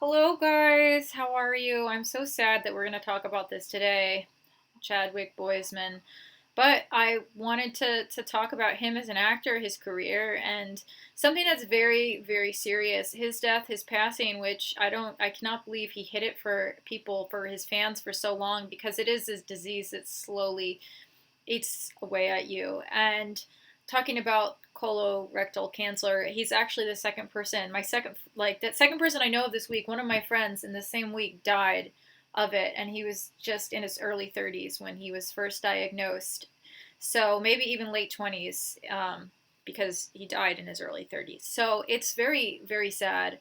Hello, guys. How are you? I'm so sad that we're going to talk about this today, Chadwick Boseman. But I wanted to talk about him as an actor, his career, and something that's very, very serious. His death, his passing, which I cannot believe he hid it for people, for his fans for so long, because it is this disease that slowly eats away at you. And talking about colorectal cancer, he's actually the second person, that second person I know of this week. One of my friends in the same week died of it, and he was just in his early 30s when he was first diagnosed. So maybe even late 20s, because he died in his early 30s. So it's very, very sad.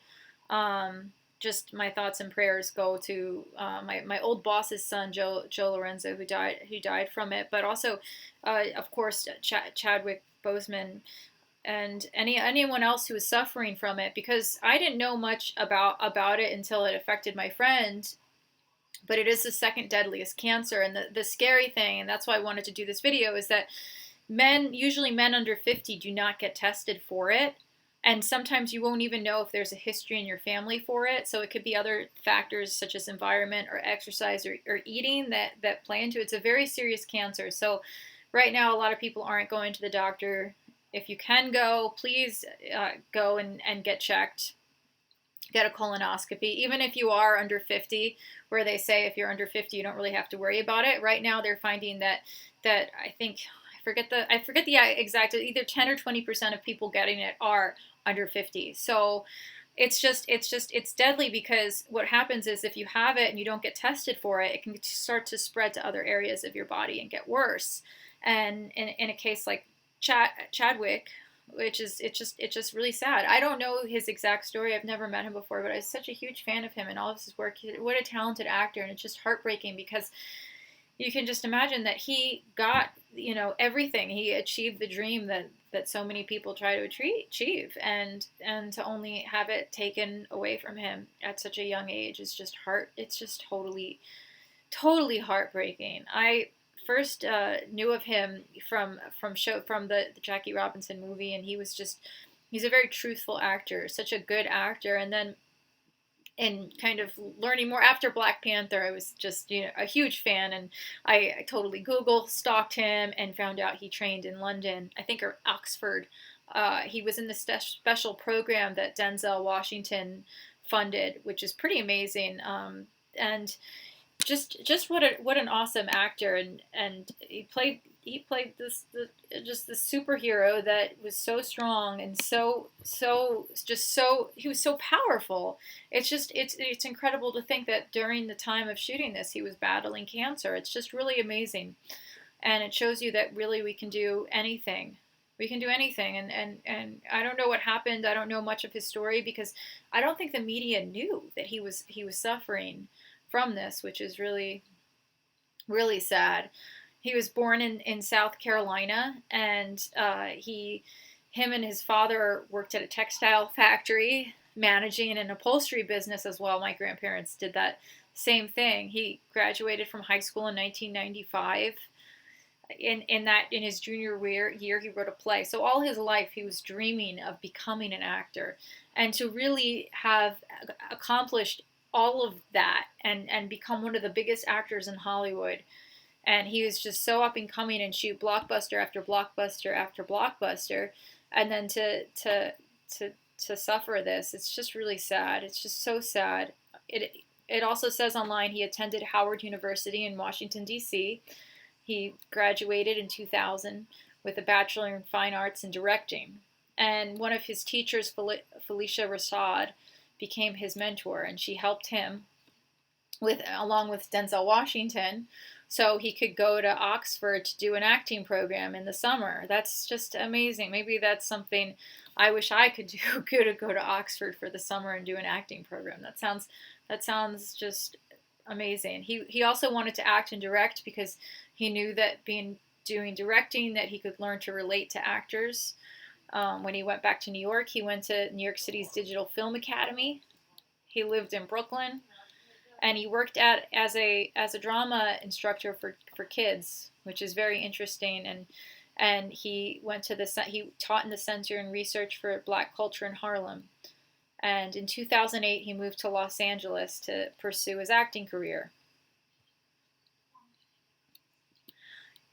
Just my thoughts and prayers go to my old boss's son, Joe Lorenzo, who died from it, but also, of course, Chadwick Boseman and anyone else who is suffering from it, because I didn't know much about it until it affected my friend. But it is the second deadliest cancer, and the scary thing, and that's why I wanted to do this video, is that usually men under 50, do not get tested for it. And sometimes you won't even know if there's a history in your family for it. So it could be other factors such as environment or exercise or eating that play into it. It's a very serious cancer. So right now, a lot of people aren't going to the doctor. If you can go, please go and get checked. Get a colonoscopy, even if you are under 50, where they say if you're under 50, you don't really have to worry about it. Right now, they're finding that I think I forget the exact, either 10 or 20% of people getting it are under 50. So it's deadly, because what happens is if you have it and you don't get tested for it, it can start to spread to other areas of your body and get worse. And in a case like Chadwick, which is it's just really sad. I don't know his exact story. I've never met him before, but I was such a huge fan of him and all of his work. What a talented actor, and it's just heartbreaking because you can just imagine that he got, everything. He achieved the dream that so many people try to achieve, and to only have it taken away from him at such a young age is just it's just totally heartbreaking. I first knew of him from the Jackie Robinson movie, and he's a very truthful actor, such a good actor. And then and kind of learning more after Black Panther, I was just a huge fan, and I totally Google stalked him and found out he trained in London, I think, or Oxford. He was in the special program that Denzel Washington funded, which is pretty amazing. And just what an awesome actor, and he played this superhero that was so strong and he was so powerful. It's incredible to think that during the time of shooting this, he was battling cancer. It's just really amazing, and it shows you that really we can do anything. We can do anything, and I don't know what happened. I don't know much of his story, because I don't think the media knew that he was suffering from this, which is really, really sad. He was born in South Carolina, and him and his father worked at a textile factory, managing an upholstery business as well. My grandparents did that same thing. He graduated from high school in 1995. In his junior year, he wrote a play. So all his life, he was dreaming of becoming an actor, and to really have accomplished all of that and become one of the biggest actors in Hollywood. And he was just so up and coming and shoot blockbuster after blockbuster after blockbuster, and then to suffer this, it's just really sad. It's just so sad. It also says online he attended Howard University in Washington, D.C. He graduated in 2000 with a Bachelor in Fine Arts in Directing. And one of his teachers, Felicia Rashad, became his mentor, and she helped him along with Denzel Washington, so he could go to Oxford to do an acting program in the summer. That's just amazing. Maybe that's something I wish I could do. Go to Oxford for the summer and do an acting program. That sounds just amazing. He also wanted to act and direct, because he knew that doing directing, that he could learn to relate to actors. When he went back to New York, he went to New York City's Digital Film Academy. He lived in Brooklyn, and he worked as a drama instructor for kids, which is very interesting. And he taught in the Center and Research for Black Culture in Harlem. And in 2008, he moved to Los Angeles to pursue his acting career.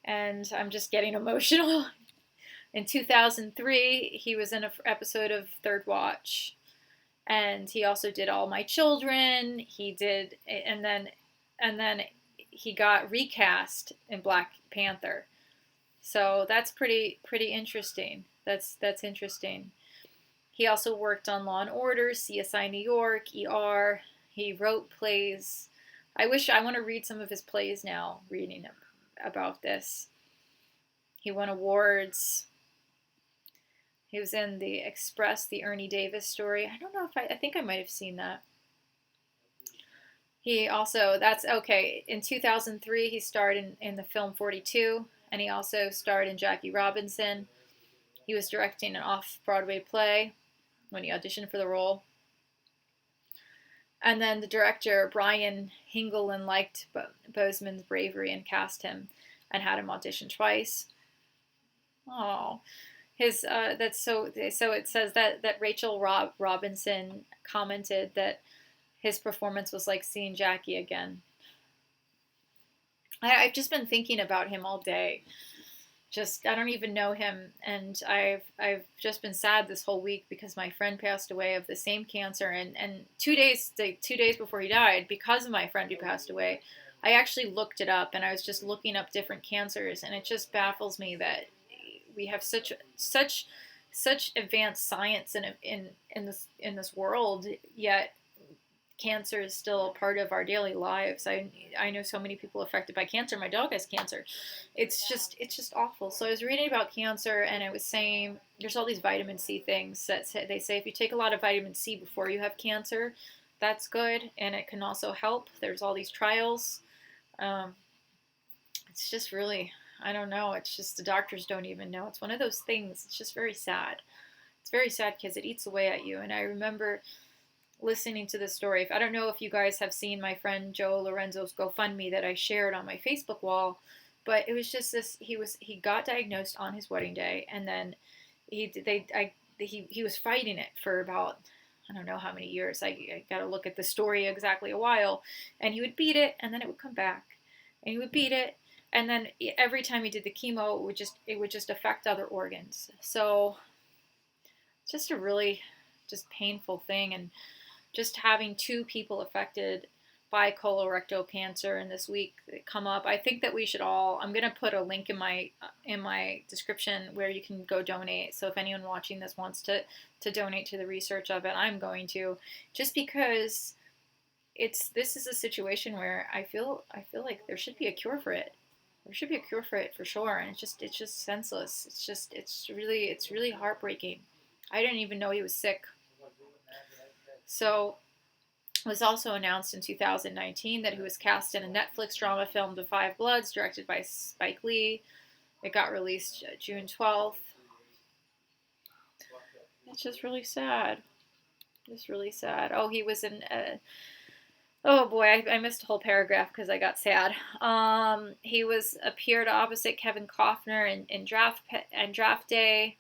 And I'm just getting emotional. In 2003, he was in an episode of Third Watch. And he also did All My Children. He did, and then he got recast in Black Panther. So that's pretty interesting. That's interesting. He also worked on Law and Order, CSI New York, ER. He wrote plays. I want to read some of his plays now, reading about this. He won awards. He was in The Express, the Ernie Davis story. I don't know if I think I might have seen that. He also, that's okay. In 2003, he starred in the film 42, and he also starred in Jackie Robinson. He was directing an off-Broadway play when he auditioned for the role. And then the director, Brian Hingelin, liked Boseman's bravery and cast him and had him audition twice. Oh, his that's so it says that Rachel Robinson commented that his performance was like seeing Jackie again. I've just been thinking about him all day. I don't even know him, and I've just been sad this whole week because my friend passed away of the same cancer, and 2 days before he died, because of my friend who passed away, I actually looked it up, and I was just looking up different cancers, and it just baffles me that we have such advanced science in this world, yet cancer is still a part of our daily lives. I know so many people affected by cancer. My dog has cancer. It's just awful. So I was reading about cancer, and it was saying there's all these vitamin C things that they say if you take a lot of vitamin C before you have cancer, that's good, and it can also help. There's all these trials. It's just really, I don't know. It's just the doctors don't even know. It's one of those things. It's just very sad. It's very sad because it eats away at you. And I remember listening to this story. I don't know if you guys have seen my friend Joe Lorenzo's GoFundMe that I shared on my Facebook wall, but it was just this. He got diagnosed on his wedding day, and then he was fighting it for about, I don't know how many years. I got to look at the story exactly a while, and he would beat it, and then it would come back, and he would beat it, and then every time he did the chemo, it would just affect other organs. So it's just a really just painful thing, and just having 2 people affected by colorectal cancer in this week come up. I think that we should all, I'm going to put a link in my description where you can go donate. So if anyone watching this wants to donate to the research of it, I'm going to, just because this is a situation where I feel like there should be a cure for it. There should be a cure for it for sure. And it's just senseless. It's really heartbreaking. I didn't even know he was sick. So it was also announced in 2019 that he was cast in a Netflix drama film, The Five Bloods, directed by Spike Lee. It got released June 12th. It's just really sad. It's really sad. Oh, he was in... oh boy, I missed a whole paragraph because I got sad. He appeared opposite Kevin Costner in Draft Day.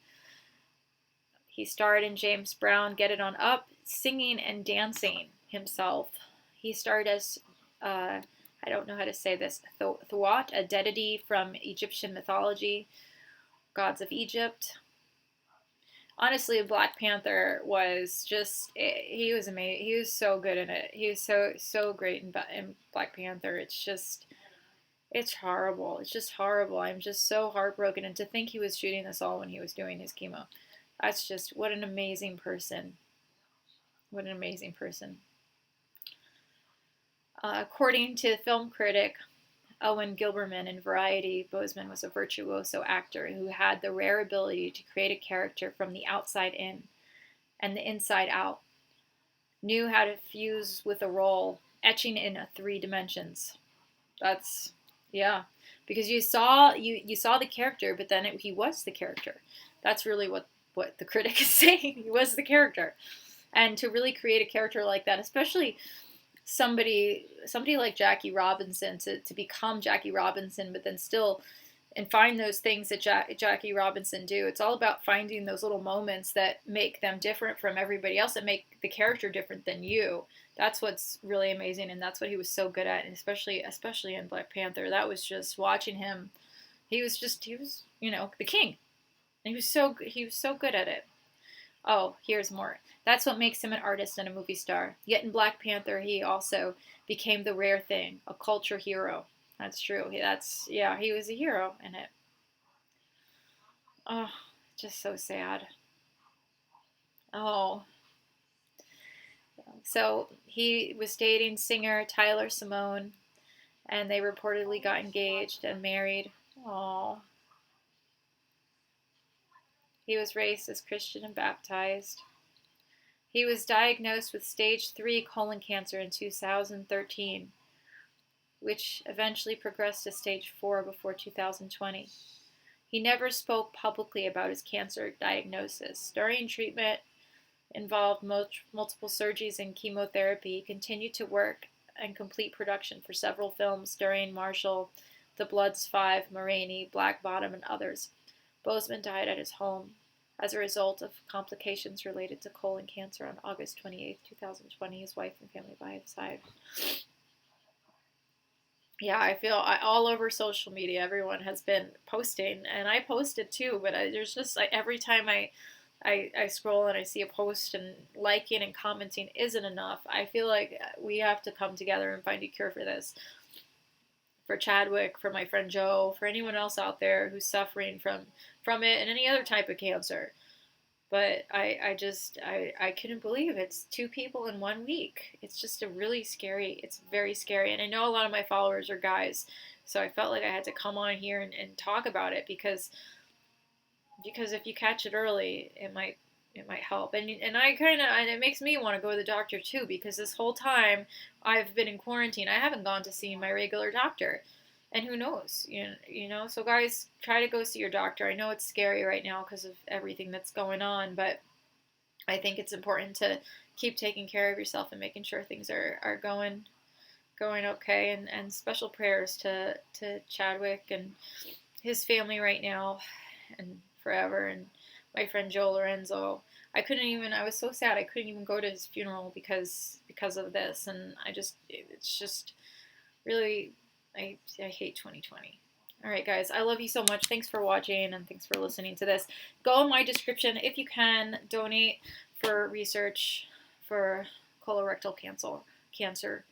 He starred in James Brown, Get It On Up, singing and dancing himself. He starred as, I don't know how to say this, Thawat, a deity from Egyptian mythology, gods of Egypt. Honestly, Black Panther was just, he was amazing. He was so good in it. He was so great in Black Panther. It's horrible. It's just horrible. I'm just so heartbroken. And to think he was shooting this all when he was doing his chemo. That's just, what an amazing person. What an amazing person. According to film critic Owen Gilberman in Variety, Boseman was a virtuoso actor who had the rare ability to create a character from the outside in and the inside out. Knew how to fuse with a role, etching in 3 dimensions. That's, yeah. Because you saw the character, but then he was the character. That's really what the critic is saying. He was the character. And to really create a character like that, especially somebody like Jackie Robinson, to become Jackie Robinson, but then still and find those things that Jackie Robinson do. It's all about finding those little moments that make them different from everybody else, that make the character different than you. That's what's really amazing, and that's what he was so good at, and especially in Black Panther. That was just watching him. He was the king, and he was so good at it. Oh, here's more. That's what makes him an artist and a movie star. Yet in Black Panther, he also became the rare thing, a culture hero. That's true. He was a hero in it. Oh, just so sad. Oh, so he was dating singer Tyler Simone, and they reportedly got engaged and married. Oh, he was raised as Christian and baptized. He was diagnosed with stage 3 colon cancer in 2013, which eventually progressed to stage 4 before 2020. He never spoke publicly about his cancer diagnosis. During treatment involved multiple surgeries and chemotherapy, he continued to work and complete production for several films during Marshall, The Bloods 5, Ma Rainey, Black Bottom, and others. Boseman died at his home as a result of complications related to colon cancer on August 28, 2020. His wife and family by his side. Yeah, I feel all over social media, everyone has been posting, and I posted too. But there's just like every time I scroll and I see a post, and liking and commenting isn't enough. I feel like we have to come together and find a cure for this. For Chadwick, for my friend Joe, for anyone else out there who's suffering from it and any other type of cancer. But I couldn't believe it's 2 people in 1 week. It's just it's very scary. And I know a lot of my followers are guys, so I felt like I had to come on here and talk about it because if you catch it early, it might help. And I kind of, and it makes me want to go to the doctor too, because this whole time I've been in quarantine, I haven't gone to see my regular doctor. And who knows, so guys, try to go see your doctor. I know it's scary right now because of everything that's going on, but I think it's important to keep taking care of yourself and making sure things are going okay. And special prayers to Chadwick and his family right now and forever. And my friend Joe Lorenzo, I was so sad I couldn't even go to his funeral because of this. And it's just really, I hate 2020. All right, guys, I love you so much. Thanks for watching, and thanks for listening to this. Go in my description if you can. Donate for research for colorectal cancer.